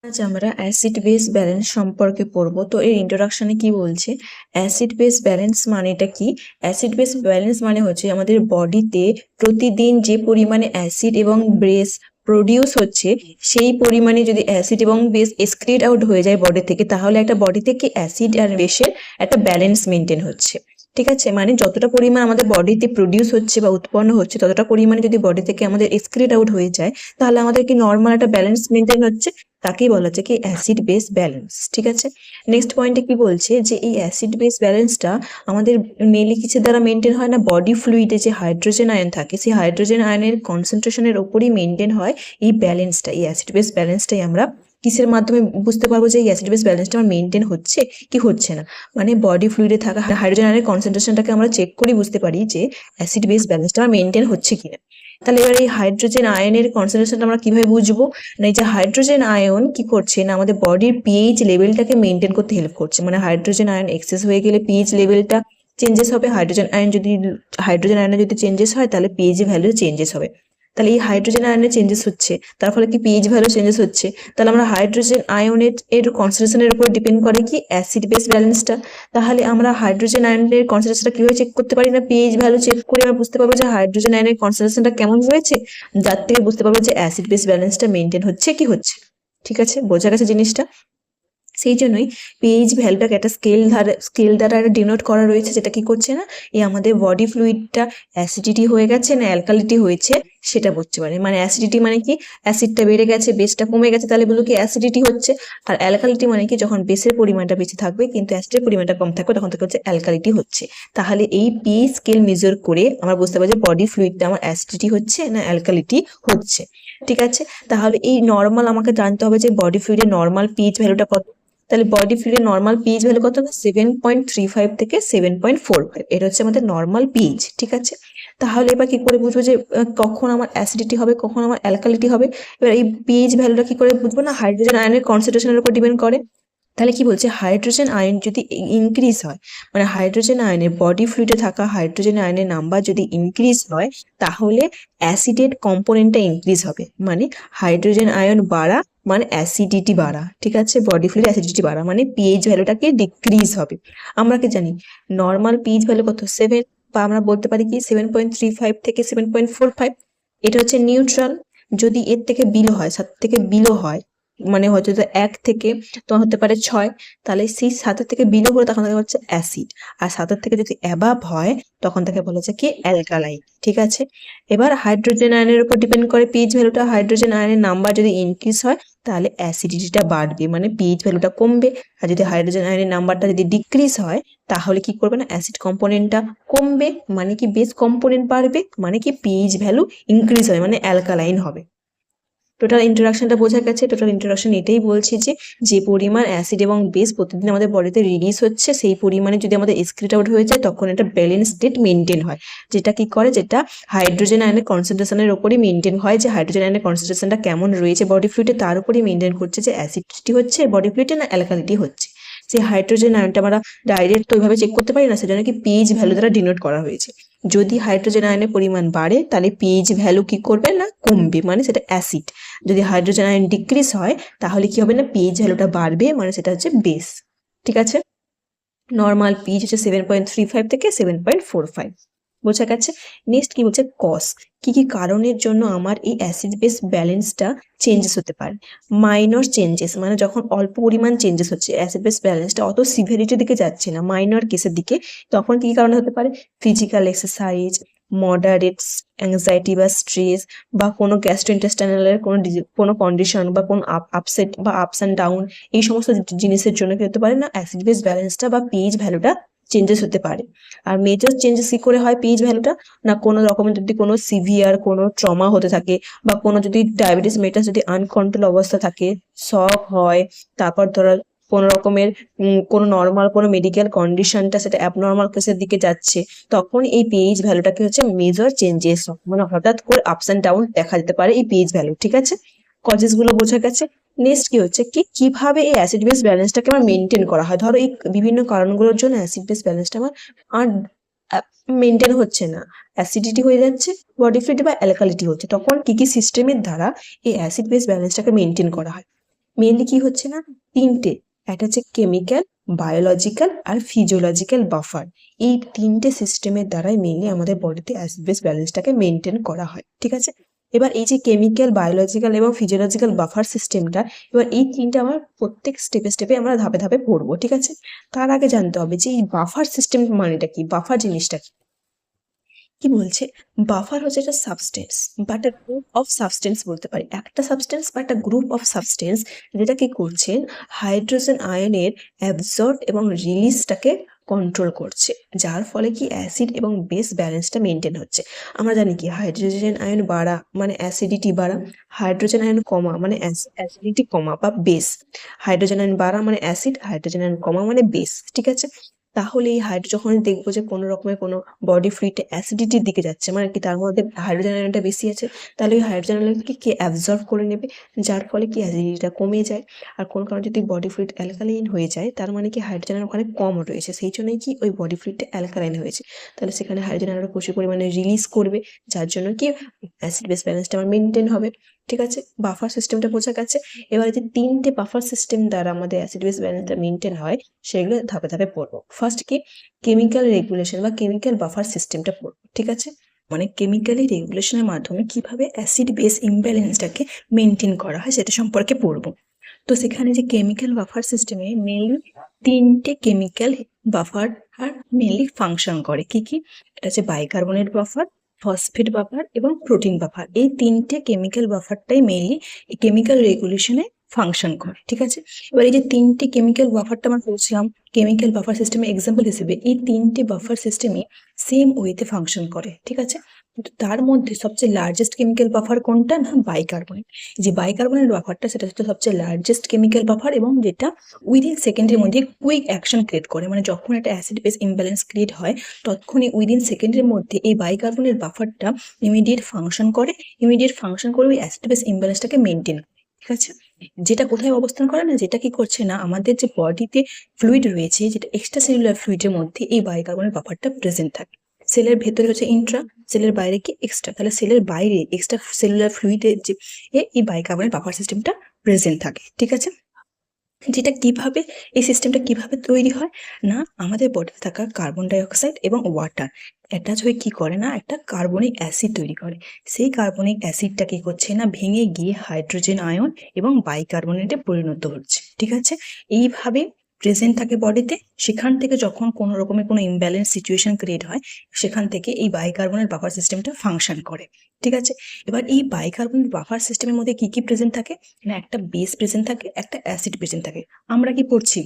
আজ আমরা acid base balance সম্পর্কে পড়বো। তো এর ইন্ট্রোডাকশনে কি বলছে, অ্যাসিড বেস ব্যালেন্স মানেটা কি? অ্যাসিড বেস ব্যালেন্স মানে হচ্ছে আমাদের বডিতে প্রতিদিন যে পরিমাণে অ্যাসিড এবং বেস প্রডিউস হচ্ছে সেই পরিমাণে যদি অ্যাসিড এবং বেস এক্সক্রিট আউট হয়ে যায় বডি থেকে, তাহলে একটা বডি থেকে অ্যাসিড আর বেসের একটা ব্যালেন্স মেনটেন হচ্ছে। ঠিক আছে, মানে যতটা পরিমাণ আমাদের বডিতে প্রডিউস হচ্ছে বা উৎপন্ন হচ্ছে ততটা পরিমাণে যদি বডি থেকে আমাদের এক্সক্রিট আউট হয়ে যায়, তাহলে আমাদের কি নর্মাল একটা ব্যালেন্স মেনটেন হচ্ছে, তাকেই বলা হচ্ছে কি অ্যাসিড বেস ব্যালেন্স। ঠিক আছে, নেক্সট পয়েন্টে কি বলছে যে এই অ্যাসিড বেস ব্যালেন্সটা আমাদের মেনলি কিসের দ্বারা মেনটেন হয় না, বডি ফ্লুইডে যে হাইড্রোজেন আয়ন থাকে সেই হাইড্রোজেন আয়নের কনসেন্ট্রেশনের ওপরই মেনটেন হয় এই ব্যালেন্সটা। এই অ্যাসিড বেস ব্যালেন্সটাই আমরা কিসের মাধ্যমে বুঝতে পারবো যে এই অ্যাসিড বেস ব্যালেন্সটা আমার মেনটেন হচ্ছে কি হচ্ছে না, মানে বডি ফ্লুইডে থাকা হাইড্রোজেন আয়নের কনসেন্ট্রেশনটাকে আমরা চেক করে বুঝতে পারি যে অ্যাসিড বেস ব্যালেন্সটা আমার মেনটেন হচ্ছে কিনা। তাহলে এবার এই হাইড্রোজেন আয়নের কনসেন্ট্রেশনটা আমরা কিভাবে বুঝবো, না এই যে হাইড্রোজেন আয়ন কি করছে না আমাদের বডির পিএইচ লেভেলটাকে মেনটেন করতে হেল্প করছে। মানে হাইড্রোজেন আয়ন এক্সেস হয়ে গেলে পিএইচ লেভেলটা চেঞ্জেস হবে, হাইড্রোজেন আয়নে যদি চেঞ্জেস হয় তাহলে পিএইচ ভ্যালু চেঞ্জেস হবে। তাহলে এই হাইড্রোজেন আয়নে চেঞ্জেস হচ্ছে, তার ফলে কি পিএইচ ভ্যালু চেঞ্জেস হচ্ছে। তাহলে আমরা হাইড্রোজেন আয়নের এর কনসেন্ট্রেশনের উপর ডিপেন্ড করে কি অ্যাসিড বেস ব্যালেন্সটা। তাহলে আমরা হাইড্রোজেন আয়নের কনসেন্ট্রেশনটা কিভাবে চেক করতে পারি, না পিএইচ ভ্যালু চেক করে আমরা বুঝতে পারবো যে হাইড্রোজেন আয়নের কনসেন্ট্রেশনটা কেমন হয়েছে, যার থেকে বুঝতে পারবো যে অ্যাসিড বেস ব্যালেন্সটা মেনটেন হচ্ছে কি হচ্ছে। ঠিক আছে, বোঝা গেছে জিনিসটা? সেই জন্যই পিএইচ ভ্যালুটাকে একটা স্কেল দ্বারা ডিনোট করা রয়েছে, যেটা কি করছে না এই আমাদের বডি ফ্লুইডটা অ্যাসিডিটি হয়ে গেছে না অ্যালকালিটি হয়েছে সেটা বুঝতে পারে। মানে অ্যাসিডিটি মানে কি, অ্যাসিডটা বেড়ে গেছে বেসটা কমে গেছে, তাহলে বলবো কি অ্যাসিডিটি হচ্ছে। আর অ্যালকালিটি মানে কি, যখন বেসের পরিমাণটা বেশি থাকবে কিন্তু অ্যাসিডের পরিমাণটা কম থাকবে তখন থেকে হচ্ছে অ্যালকালিটি হচ্ছে। তাহলে এই পিএইচ স্কেল মেজার করে আমরা বুঝতে পারি যে বডি ফ্লুইডটা আমার অ্যাসিডিটি হচ্ছে না অ্যালকালিটি হচ্ছে। ঠিক আছে, তাহলে এই নর্মাল আমাকে জানতে হবে যে বডি ফ্লুইডের নর্মাল পিএইচ ভ্যালুটা কত। তাহলে বডি ফ্লুইডের নর্মাল পিএইচ ভ্যালু কত, 7.35 থেকে 7.45, এটা হচ্ছে আমাদের নর্মাল পিএইচ। ঠিক আছে, তাহলে এবার কি করে বুঝবো যে কখন আমার অ্যাসিডিটি হবে কখন আমার অ্যালকালিটি হবে। এবার এই পিএইচ ভ্যালুটা কি করে বুঝবো, না হাইড্রোজেন আয়নের কনসেন্ট্রেশনের উপর ডিপেন্ড করে। তাহলে কি বলছে, হাইড্রোজেন আয়ন যদি ইনক্রিজ হয়, মানে হাইড্রোজেন আয়নের বডি ফ্লুইডে থাকা হাইড্রোজেন আয়নের নাম্বার যদি ইনক্রিজ হয়, তাহলে অ্যাসিডের কম্পোনেন্টটা ইনক্রিজ হবে। মানে হাইড্রোজেন আয়ন বাড়া মানে অ্যাসিডিটি বাড়া। ঠিক আছে, বডি ফ্লুইড অ্যাসিডিটি বাড়া মানে পিএইচ ভ্যালুটাকে ডিক্রিজ হবে। আমরা কি জানি নর্মাল পিএইচ ভ্যালু কত, 7, বা আমরা বলতে পারি কি 7.35 থেকে 7.45, এটা হচ্ছে নিউট্রাল। যদি এর থেকে বিলো হয়, 7 থেকে বিলো হয়, মানে হয়তো 1 থেকে তোমার হতে পারে 6, তাহলে সেই 7 থেকে বিলো হলে তখন তাকে হচ্ছে অ্যাসিড। আর 7 থেকে যদি অ্যাবাভ হয় তখন তাকে বলা হচ্ছে কি অ্যালকালাইন। ঠিক আছে, এবার হাইড্রোজেন আয়নের উপর ডিপেন্ড করে পিএইচ ভ্যালুটা। হাইড্রোজেন আয়নের নাম্বার যদি ইনক্রিজ হয় তাহলে অ্যাসিডিটিটা বাড়বে, মানে পিএইচ ভ্যালুটা কমবে। আর যদি হাইড্রোজেন আয়নের নাম্বারটা যদি ডিক্রিজ হয় তাহলে কি করবে না, অ্যাসিড কম্পোনেন্টটা কমবে, মানে কি বেস কম্পোনেন্ট বাড়বে, মানে কি পিএইচ ভ্যালু ইনক্রিজ হবে, মানে অ্যালকালাইন হবে। টোটাল ইন্টারাকশনটা বোঝা গেছে। টোটাল ইন্টারাকশন এটাই বলছে যে যে পরিমাণ অ্যাসিড এবং বেস প্রতিদিন আমাদের বডিতে রিলিজ হচ্ছে সেই পরিমাণে যদি আমাদের এক্সক্রিট আউট হয়ে যায় তখন এটা ব্যালেন্স স্টেট মেনটেন হয়। যেটা কি করে, যেটা হাইড্রোজেন আয়নের কনসেন্ট্রেশনের উপরই মেনটেন হয়, যে হাইড্রোজেন আয়নের কনসেন্ট্রেশনটা কেমন রয়েছে বডি ফ্লুইডে তার উপরই মেনটেন করছে যে অ্যাসিডিটি হচ্ছে বডি ফ্লুইডে না অ্যালকালিটি হচ্ছে। যে হাইড্রোজেন আয়নটা আমরা ডাইরেক্ট তো ওইভাবে চেক করতে পারি না, সেজন্য কি পিএইচ ভ্যালু দ্বারা ডিনোট করা হয়েছে। যদি হাইড্রোজেন আয়নের পরিমাণ বাড়ে তাহলে পিএইচ ভ্যালু কি করবে না কমবে, মানে সেটা অ্যাসিড। যদি হাইড্রোজেন আয়ন ডিক্রিজ হয় তাহলে কি হবে না, পিএইচ ভ্যালুটা বাড়বে, মানে সেটা হচ্ছে বেস। ঠিক আছে, নর্মাল পিএইচ হচ্ছে 7.35 থেকে 7.45। বোঝা গেছে? নেক্সট কি বলছে, কজ। কি কি কারণের জন্য আমার এই অ্যাসিড বেস ব্যালেন্সটা চেঞ্জেস হতে পারে। মাইনর চেঞ্জেস মানে যখন অল্প পরিমাণ চেঞ্জেস হচ্ছে, অ্যাসিড বেস ব্যালেন্সটা অত সিভিয়ারিটির দিকে যাচ্ছে না, মাইনর কেসের দিকে, তখন কি কারণে হতে পারে, ফিজিক্যাল এক্সারসাইজ, মডারেট অ্যাংজাইটি বা স্ট্রেস, বা কোনো গ্যাস্ট্রোইন্টেস্টাইনালের কোনো কন্ডিশন, বা কোনো আপসেট বা আপস অ্যান্ড ডাউন, এই সমস্ত জিনিসের জন্য কি হতে পারে না অ্যাসিড বেস ব্যালেন্সটা বা পিএইচ ভ্যালুটা চেঞ্জেস হতে পারে। আর মেজর চেঞ্জেস কি করে হয় পিএইচ ভ্যালুটা, না কোনো রকমের যদি কোনো সিভিয়ার কোনো ট্রমা হতে থাকে, বা কোনো যদি ডায়াবেটিস মেটাস যদি আনকন্ট্রোল অবস্থা থাকে, শক হয়, তারপর ধরো কোনো রকমের কোনো নর্মাল কোনো মেডিকেল কন্ডিশনটা সেটা অ্যাবনর্মাল কেসের দিকে যাচ্ছে, তখন এই পিএইচ ভ্যালুটাকে হচ্ছে মেজর চেঞ্জেস, মানে হঠাৎ করে আপস অ্যান্ড ডাউন দেখা যেতে পারে এই পিএইচ ভ্যালু। ঠিক আছে, কজেস গুলো বোঝা গেছে। নেক্সট কি হচ্ছে কি, কিভাবে এই অ্যাসিড বেস ব্যালেন্সটাকে আমার মেনটেন করা হয়। ধরো এই বিভিন্ন কারণগুলোর জন্য অ্যাসিড বেস ব্যালেন্সটা আমার আর মেনটেন হচ্ছে না, অ্যাসিডিটি হয়ে যাচ্ছে, বডি ফ্লুইড বা অ্যালকালিটি হচ্ছে, তখন কি কি সিস্টেমের দ্বারা এই অ্যাসিড বেস ব্যালেন্সটাকে মেনটেন করা হয়। মেনলি কি হচ্ছে না, তিনটে, একটা হচ্ছে কেমিক্যাল, বায়োলজিক্যাল আর ফিজিওলজিক্যাল বাফার, এই তিনটে সিস্টেমের দ্বারাই মেনলি আমাদের বডিতে অ্যাসিড বেস ব্যালেন্সটাকে মেনটেন করা হয়। ঠিক আছে, এবার এই যে কেমিক্যাল, বায়োলজিক্যাল এবং ফিজিওলজিক্যাল বাফার সিস্টেমটা, এবার এই তিনটে আমরা প্রত্যেক স্টেপে স্টেপে আমরা ধাপে ধাপে পড়বো। ঠিক আছে, তার আগে জানতে হবে যে এই বাফার সিস্টেম মানেটা কি, বাফার জিনিসটা কি। কি বলছে, বাফার হচ্ছে একটা সাবস্টেন্স বা একটা গ্রুপ অফ সাবস্টেন্স বলতে পারি, একটা সাবস্টেন্স বা একটা গ্রুপ অফ সাবস্টেন্স যেটা কি করছে, হাইড্রোজেন আয়নের অ্যাবজর্ব এবং রিলিজটাকে কন্ট্রোল করছে, যার ফলে কি অ্যাসিড এবং বেস ব্যালেন্সটা মেনটেন হচ্ছে। আমরা জানি কি হাইড্রোজেন আয়ন বাড়া মানে অ্যাসিডিটি বাড়া, হাইড্রোজেন আয়ন কমা মানে অ্যাসিডিটি কমা বা বেস, হাইড্রোজেন আয়ন বাড়া মানে অ্যাসিড, হাইড্রোজেন আয়ন কমা মানে বেস। ঠিক আছে, তাহলে এই যখন দেখবো যে কোনো রকমের কোনো বডি ফ্লুইডটা অ্যাসিডিটির দিকে যাচ্ছে, মানে কি তার মধ্যে হাইড্রোজেন আয়নটা বেশি আছে, তাহলে ওই হাইড্রোজেন আয়নকে কে অ্যাবজর্ব করে নেবে, যার ফলে কি অ্যাসিডিটিটা কমে যায়। আর কোনো কারণে যদি বডি ফ্লুইড অ্যালকালাইন হয়ে যায়, তার মানে কি হাইড্রোজেন আয়ন ওখানে কম রয়েছে, সেই জন্যই কি ওই বডি ফ্লুইডটা অ্যালকালাইন হয়েছে, তাহলে সেখানে হাইড্রোজেন আয়ন প্রচুর পরিমাণে রিলিজ করবে, যার জন্য কি অ্যাসিড বেস ব্যালেন্সটা আমার মেনটেন হবে। ঠিক আছে, বাফার সিস্টেমটা বোঝা গেছে। এবারে যে তিনটে বাফার সিস্টেম দ্বারা আমাদের অ্যাসিড বেস ব্যালেন্সটা মেনটেন হয়, সেগুলো ধাপে ধাপে পড়বো। ফার্স্ট কি, কেমিক্যাল রেগুলেশন বা কেমিক্যাল বাফার সিস্টেমটা পড়বো। ঠিক আছে, মানে কেমিক্যালি রেগুলেশনের মাধ্যমে কিভাবে অ্যাসিড বেস ইমব্যালেন্সটাকে মেনটেন করা হয় সেটা সম্পর্কে পড়বো। তো সেখানে যে কেমিক্যাল বাফার সিস্টেমে মেনলি তিনটে কেমিক্যাল বাফার আর মেনলি ফাংশন করে, কি কি, এটা হচ্ছে বাইকার্বনেট বাফার, ফসফেট বাফার এবং প্রোটিন বাফার, এই তিনটে কেমিক্যাল বাফারটাই মেনলি এই কেমিক্যাল রেগুলেশনে ফাংশন করে। ঠিক আছে, এবার এই যে তিনটে কেমিক্যাল বাফারটা আমরা বলছিলাম কেমিক্যাল বাফার সিস্টেমের এক্সাম্পল হিসেবে, এই তিনটে বাফার সিস্টেমে সেম ওয়েতে ফাংশন করে। ঠিক আছে, কিন্তু তার মধ্যে সবচেয়ে লার্জেস্ট কেমিক্যাল বাফার কোনটা না, বাইকার্বনেট। যে বাইকার্বনেট বাফারটা সেটা হচ্ছে সবচেয়ে লার্জেস্ট কেমিক্যাল বাফার এবং যেটা উইদিন সেকেন্ডের মধ্যে কুইক অ্যাকশন ক্রিয়েট করে, মানে যখন একটা অ্যাসিড বেস ইমব্যালেন্স ক্রিয়েট হয় তখনই উইদিন সেকেন্ডের মধ্যে এই বাইকার্বনেট বাফারটা ইমিডিয়েট ফাংশন করে, ওই অ্যাসিড বেস ইমব্যালেন্সটাকে মেনটেন করে। ঠিক আছে, যেটা কোথায় অবস্থান করে না, যেটা কি করছে না, আমাদের যে বডিতে ফ্লুইড রয়েছে, যেটা এক্সট্রা সেলুলার ফ্লুইডের মধ্যে এই বাইকার্বনেট বাফারটা প্রেজেন্ট থাকে। সেলের ভেতরে হচ্ছে ইন্ট্রা, সেলের বাইরে কি এক্সট্রা, তাহলে সেলের বাইরে এক্সট্রা সেলুলার ফ্লুইডের যে এই বাইকার্বনেট বাফার সিস্টেমটা প্রেজেন্ট থাকে। ঠিক আছে, যেটা কিভাবে, এই সিস্টেমটা কিভাবে তৈরি হয় না, আমাদের বডিতে থাকা কার্বন ডাই অক্সাইড এবং ওয়াটার অ্যাটাচ হয়ে কি করে না, একটা কার্বনিক অ্যাসিড তৈরি করে, সেই কার্বনিক অ্যাসিডটা কি করছে না, ভেঙে গিয়ে হাইড্রোজেন আয়ন এবং বাইকার্বনেটে পরিণত হচ্ছে। ঠিক আছে, এইভাবে প্রেজেন্ট থাকে বডিতে, সেখান থেকে যখন কোনো রকমের কোনো ইমব্যালেন্স সিচুয়েশন ক্রিয়েট হয়, সেখান থেকে এই বাইকার্বনেট বাফার সিস্টেমটা ফাংশন করে। ঠিক আছে, এবার এই বাইকার্বনেট বাফার সিস্টেমের মধ্যে কি কি প্রেজেন্ট থাকে না, একটা বেস প্রেজেন্ট থাকে, একটা অ্যাসিড প্রেজেন্ট থাকে। আমরা কি পড়ছি,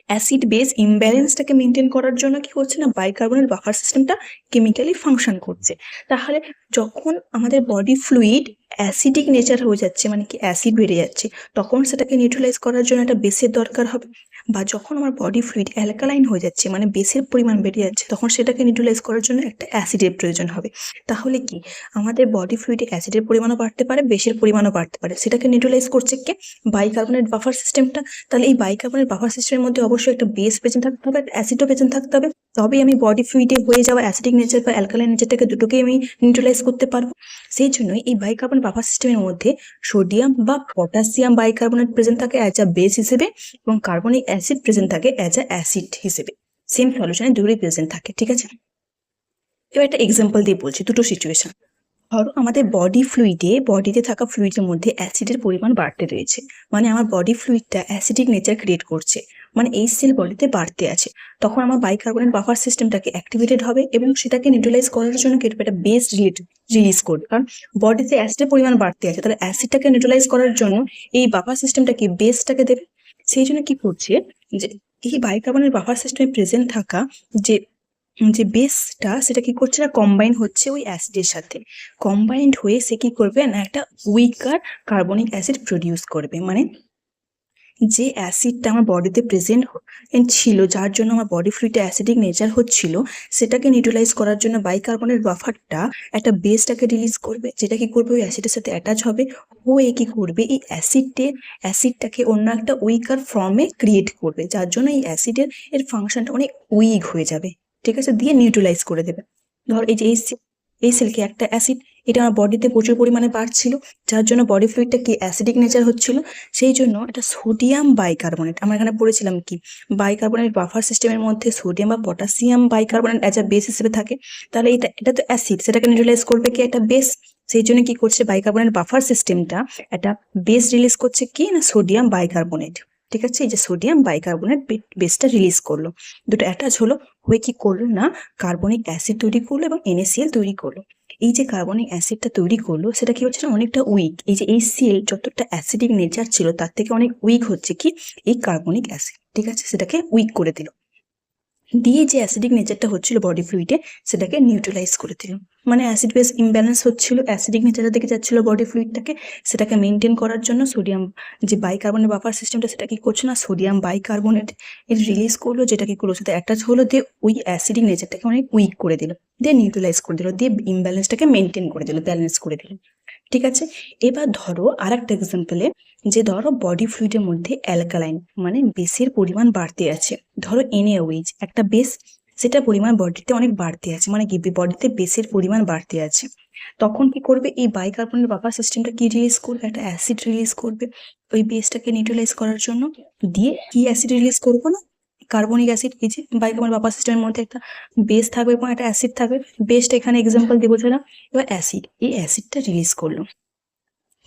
অ্যাসিড বেস ইমব্যালেন্সটাকে মেনটেন করার জন্য কি করছে না, বাইকার্বনেট বাফার সিস্টেমটা কেমিক্যালি ফাংশন করছে। তাহলে যখন আমাদের বডি ফ্লুইড অ্যাসিডিক নেচার হয়ে যাচ্ছে, মানে কি অ্যাসিড বেড়ে যাচ্ছে, তখন সেটাকে নিউট্রালাইজ করার জন্য একটা বেসের দরকার হবে। বা যখন আমার বডি ফ্লুইড অ্যালকালাইন হয়ে যাচ্ছে, মানে বেসের পরিমাণ বেড়ে যাচ্ছে, তখন সেটাকে নিউট্রালাইজ করার জন্য একটা অ্যাসিডের প্রয়োজন হবে। তাহলে কি আমাদের বডি ফ্লুইডে অ্যাসিডের পরিমাণও বাড়তে পারে, বেসের পরিমাণও বাড়তে পারে, সেটাকে নিউট্রালাইজ করছে কে, বাইকার্বনেট বাফার সিস্টেমটা। তাহলে এই বাইকার্বনেট বাফার সিস্টেমের মধ্যে অবশ্যই একটা বেস প্রেজেন্ট থাকতে হবে, একটা অ্যাসিডও প্রেজেন্ট থাকতে হবে, তবেই আমি বডি ফ্লুইডে হয়ে যাওয়া অ্যাসিডিক নেচার বা অ্যালকালাইন নেচারটাকে দুটোকে আমি নিউট্রালাইজ করতে পারবো। সেই জন্যই এই বাইকার্বনেট বাফার সিস্টেমের মধ্যে সোডিয়াম বা পটাশিয়াম বাইকার্বনেট প্রেজেন্ট থাকে অ্যাজ আ বেস হিসেবে, এবং কার্বনিক অ্যাসিড প্রেজেন্ট থাকে অ্যাজ আ অ্যাসিড হিসেবে, সেম সলিউশনে দুটোই প্রেজেন্ট থাকে। ঠিক আছে, এবার একটা এক্সাম্পল দিয়ে বলছি দুটো সিচুয়েশন। ধরো আমাদের বডিতে থাকা ফ্লুইডের মধ্যে অ্যাসিডের পরিমাণ বাড়তে রয়েছে, মানে আমার বডি ফ্লুইডটা অ্যাসিডিক নেচার ক্রিয়েট করছে, মানে এই সেল বডিতে বাড়তে আছে, তখন আমার বাইকার্বনেট বাফার সিস্টেমটাকে অ্যাক্টিভেটেড হবে এবং সেটাকে নিউট্রালাইজ করার জন্য কি একটা বেস রিলিজ করবে, কারণ বডিতে অ্যাসিডের পরিমাণ বাড়তে আছে, তাহলে অ্যাসিডটাকে নিউট্রালাইজ করার জন্য এই বাফার সিস্টেমটাকে বেসটাকে দেবে। সেই জন্য কি করছে, যে এই বাইকার্বনেট বাফার সিস্টেমে প্রেজেন্ট থাকা যে যে বেসটা সেটা কি করছে না, কম্বাইন হচ্ছে ওই অ্যাসিডের সাথে, কম্বাইন্ড হয়ে সে কি করবে না, একটা উইকার কার্বনিক অ্যাসিড প্রডিউস করবে, মানে যে অ্যাসিডটা আমার বডিতে প্রেজেন্ট ছিল, যার জন্য আমার বডি ফ্লুইডে অ্যাসিডিক নেচার হচ্ছিল, সেটাকে নিউট্রালাইজ করার জন্য বাইকার্বনেট বাফারটা একটা বেসটাকে রিলিজ করবে, যেটা কি করবে ওই অ্যাসিডের সাথে অ্যাটাচ হবে, হয়ে কি করবে এই অ্যাসিডটাকে অন্য একটা উইকার ফর্মে ক্রিয়েট করবে, যার জন্য এই অ্যাসিডের ফাংশনটা অনেক উইক হয়ে যাবে। ঠিক আছে, দিয়ে নিউট্রালাইজ করে দেবে। ধর এই যে এই সেলকে একটা অ্যাসিড এটা আমার বডিতে প্রচুর পরিমাণে বাড়ছিল, যার জন্য বডি ফ্লুইডটা কি অ্যাসিডিক নেচার হচ্ছিল। সেই জন্য এটা সোডিয়াম বাইকার্বনেট, আমরা এখানে পড়েছিলাম কি বাইকার্বনেট বাফার সিস্টেমের মধ্যে সোডিয়াম বা potassium bicarbonate as a base হিসেবে থাকে। তাহলে এটা তো অ্যাসিড, সেটাকে নিউট্রালাইজ করবে কি একটা বেস। সেই জন্য কি করছে বাইকার্বনেট বাফার সিস্টেমটা একটা বেস রিলিজ করছে কি না সোডিয়াম বাইকার্বনেট। ঠিক আছে, এই যে সোডিয়াম বাইকার্বনেট বেসটা রিলিজ করলো, দুটো অ্যাটাচ হলো, হয়ে কি করলো না কার্বনিক অ্যাসিড তৈরি করলো এবং NaCl তৈরি করলো। এই যে কার্বনিক অ্যাসিডটা তৈরি করলো সেটা কি হচ্ছে না অনেকটা উইক, এই যে এই সিএল যতটা অ্যাসিডিক নেচার ছিল তার থেকে অনেক উইক হচ্ছে কি এই কার্বনিক অ্যাসিড। ঠিক আছে, সেটাকে উইক করে দিল, দিয়ে যে অ্যাসিডিক নেচারটা হচ্ছিল বডি ফ্লুইডে সেটাকে নিউট্রালাইজ করে দিল। মানে অ্যাসিড বেস ইমব্যালেন্স হচ্ছিল, অ্যাসিডিক নেচারের দিকে যাচ্ছিল বডি ফ্লুইডটাকে, সেটাকে মেনটেন করার জন্য সোডিয়াম যে বাইকার্বনেট বাফার সিস্টেমটা সেটা কি করছে না সোডিয়াম বাইকার্বনেট এর রিলিজ করলো, যেটা কি করলো সাথে অ্যাটাচ হলো, দিয়ে ওই অ্যাসিডিক নেচারটাকে অনেক উইক করে দিল, দিয়ে নিউট্রালাইজ করে দিল, দিয়ে ইমব্যালেন্সটাকে মেনটেন করে দিল, ব্যালেন্স করে দিল। ঠিক আছে, এবার ধরো আর একটা এক্সাম্পলে, যে ধরো বডি ফ্লুইডের মধ্যে অ্যালকালাইন মানে বেসের পরিমাণ বাড়তে আছে, ধরো NaOH একটা বেস, সেটা পরিমাণ বডিতে অনেক বাড়তে আছে, মানে কি বডিতে বেসের পরিমাণ বাড়তে আছে, তখন কি করবে এই বাইকার্বনেট বাফার সিস্টেমটা কি রিলিজ করবে একটা অ্যাসিড রিলিজ করবে ওই বেসটাকে নিউট্রালাইজ করার জন্য। দিয়ে কি অ্যাসিড রিলিজ করবো না কার্বনিক অ্যাসিড। এই যে বাইকার্বনেট বাফার সিস্টেমের মধ্যে একটা বেস থাকবে এবং একটা অ্যাসিড থাকবে, বেসটা এখানে এক্সাম্পল দিয়ে বোঝালাম, এবার অ্যাসিড, এই অ্যাসিডটা রিলিজ করলো,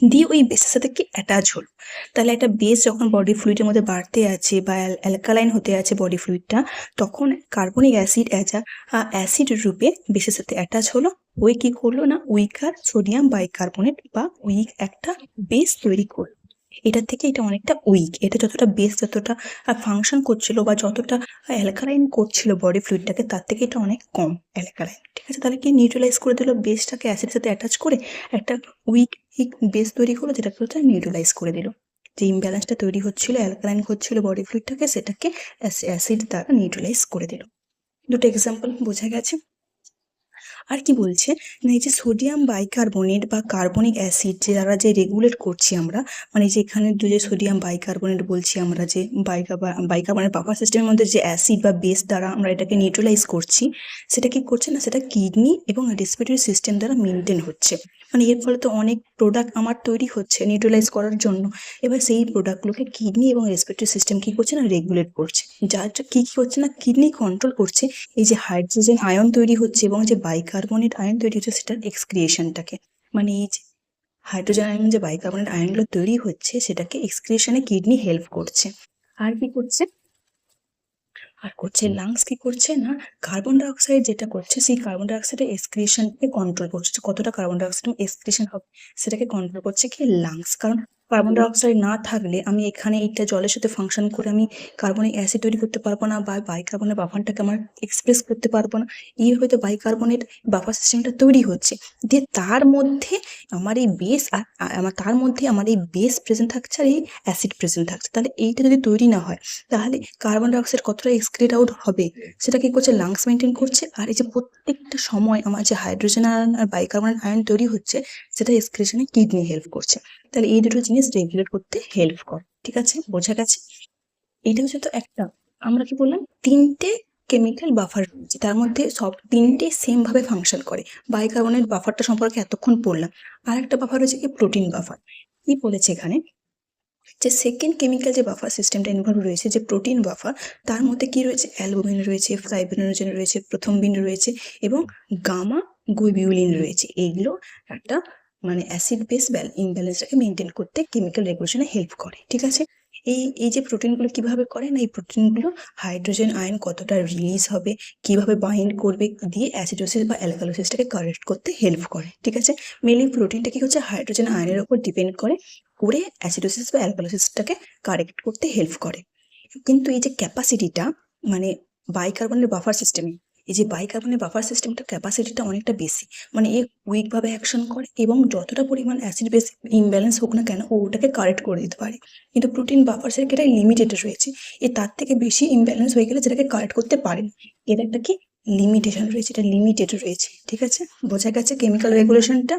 দিয়ে ওই বেসের সাথে কি অ্যাটাচ হলো। তাহলে একটা বেস যখন বডি ফ্লুইডের মধ্যে বাড়তে আছে বা অ্যালকালাইন হতে আছে বডি ফ্লুইডটা, তখন কার্বনিক অ্যাসিড অ্যাসিড রূপে বেসের সাথে অ্যাটাচ হলো, ওই কি করলো না উইকার সোডিয়াম বাইকার্বনেট বা উইক একটা বেস তৈরি করলো। এটা থেকে এটা অনেকটা উইক, এটা যতটা বেস যতটা ফাংশন করছিল বা যতটা অ্যালকালাইন করছিল বডি ফ্লুইডটাকে তার থেকে এটা অনেক কম অ্যালকালাইন। ঠিক আছে, তাহলে কি নিউট্রালাইজ করে দিল বেসটাকে অ্যাসিডের সাথে অ্যাটাচ করে একটা উইক বেস তৈরি করলো, যেটাকে হচ্ছে নিউট্রালাইজ করে দিল। যে ইমব্যালেন্সটা তৈরি হচ্ছিল অ্যালকালাইন হচ্ছিল বডি ফ্লুইডটাকে সেটাকে অ্যাসিড দ্বারা নিউট্রালাইজ করে দিল। দুটো এক্সাম্পল বোঝা গেছে। আর কি বলছে না এই যে সোডিয়াম বাইকার্বনেট বা কার্বনিক অ্যাসিড যে দ্বারা যে রেগুলেট করছি আমরা, মানে যে এখানে যে সোডিয়াম বাইকার্বনেট বলছি আমরা, যে বাইকার্বনেট বাফার সিস্টেমের মধ্যে যে অ্যাসিড বা বেস দ্বারা আমরা এটাকে নিউট্রালাইজ করছি, সেটা কি করছে না সেটা কিডনি এবং রেসপিরেটরি সিস্টেম দ্বারা মেনটেন হচ্ছে। মানে এর ফলে তো অনেক প্রোডাক্ট আমার তৈরি হচ্ছে নিউট্রালাইজ করার জন্য, এবার সেই প্রোডাক্টগুলোকে কিডনি এবং রেসপিরেটরি সিস্টেম কি করছে না রেগুলেট করছে, যার কি কি করছে না কিডনি কন্ট্রোল করছে এই যে হাইড্রোজেন আয়ন তৈরি হচ্ছে এবং যে বাইকার্বনেট আয়ন তৈরি হচ্ছে সেটার এক্সক্রিয়েশনটাকে, মানে এই যে হাইড্রোজেন আয়ন যে বাইকার্বনেট আয়নগুলো তৈরি হচ্ছে সেটাকে এক্সক্রিয়েশনে কিডনি হেল্প করছে। আর কি করছে আর করছে লাংস কি করছে না কার্বন ডাইঅক্সাইড যেটা করছে সেই কার্বন ডাইঅক্সাইডের এক্সক্রিয়েশনকে কন্ট্রোল করছে, কতটা কার্বন ডাইঅক্সাইড এক্সক্রিয়েশন হবে সেটাকে কন্ট্রোল করছে কি লাংস। কারণ কার্বন ডাইঅক্সাইড না থাকলে আমি এখানে এইটা জলের সাথে ফাংশন করে আমি কার্বনিক অ্যাসিড তৈরি করতে পারবো না বা বাইকার্বনেট বাফারটাকে আমার এক্সপ্রেস করতে পারবো না। এই হয়তো বাইকার্বনেট বাফার সিস্টেমটা তৈরি হচ্ছে, দিয়ে তার মধ্যে আমার এই বেস তার মধ্যে আমার এই বেস প্রেজেন্ট থাকছে আর এই অ্যাসিড প্রেজেন্ট থাকছে। তাহলে এইটা যদি তৈরি না হয় তাহলে কার্বন ডাইঅক্সাইড কতটা এক্সক্রিট আউট হবে সেটা কি করছে লাংস মেনটেন করছে। আর এই যে প্রত্যেকটা সময় আমার যে হাইড্রোজেন আয়ন আর বাইকার্বনেট আয়ন তৈরি হচ্ছে সেটা এক্সক্রিশনে কিডনি হেল্প করছে। তাহলে এই দুটো জিনিস রেগুলেট করতে হেল্প করে। ঠিক আছে, বোঝা গেছে। এইটা হচ্ছে তো একটা, আমরা কি বললাম তিনটে কেমিক্যাল বাফার রয়েছে, তার মধ্যে সব তিনটে সেম ভাবে ফাংশন করে। বাইকার্বনেট বাফারটা সম্পর্কে এতক্ষণ পড়লাম। আর একটা বাফার রয়েছে কি প্রোটিন বাফার। কি বলেছে এখানে যে সেকেন্ড কেমিক্যাল যে বাফার সিস্টেমটা ইনভলভ রয়েছে যে প্রোটিন বাফার, তার মধ্যে কি রয়েছে অ্যালবুমিন রয়েছে, ফাইব্রিনোজেন রয়েছে, প্রথমবিন রয়েছে এবং গামা গ্লোবিউলিন রয়েছে। এইগুলো একটা মানে অ্যাসিড বেস ইমব্যালেন্সটাকে মেনটেন করতে কেমিক্যাল রেগুলেশনে হেল্প করে। ঠিক আছে, এই যে প্রোটিনগুলো কিভাবে করে না এই প্রোটিনগুলো হাইড্রোজেন আয়ন কতটা রিলিজ হবে, কিভাবে বাইন্ড করবে, দিয়ে অ্যাসিডোসিস বা অ্যালকালোসিসটাকে কারেক্ট করতে হেল্প করে। ঠিক আছে, মেনলি প্রোটিনটা কি হচ্ছে হাইড্রোজেন আয়নের উপর ডিপেন্ড করে অ্যাসিডোসিস বা অ্যালকালোসিসটাকে কারেক্ট করতে হেল্প করে। কিন্তু এই যে ক্যাপাসিটিটা মানে বাইকার্বনের বাফার সিস্টেমে, এই যে বাইকার্বনের বাফার সিস্টেমটা ক্যাপাসিটিটা অনেকটা বেশি, মানে এ উইক ভাবে অ্যাকশন করে এবং যতটা পরিমাণ অ্যাসিড বেস ইমব্যালেন্স হোক না কেন ওটাকে কারেক্ট করে দিতে পারে। কিন্তু প্রোটিন বাফার সেটা লিমিটেড রয়েছে, তার থেকে বেশি ইমব্যালেন্স হয়ে গেলে যেটাকে কারেক্ট করতে পারে না। এর একটা কি লিমিটেশন রয়েছে, এটা লিমিটেড রয়েছে। ঠিক আছে, বোঝা গেছে কেমিক্যাল রেগুলেশনটা।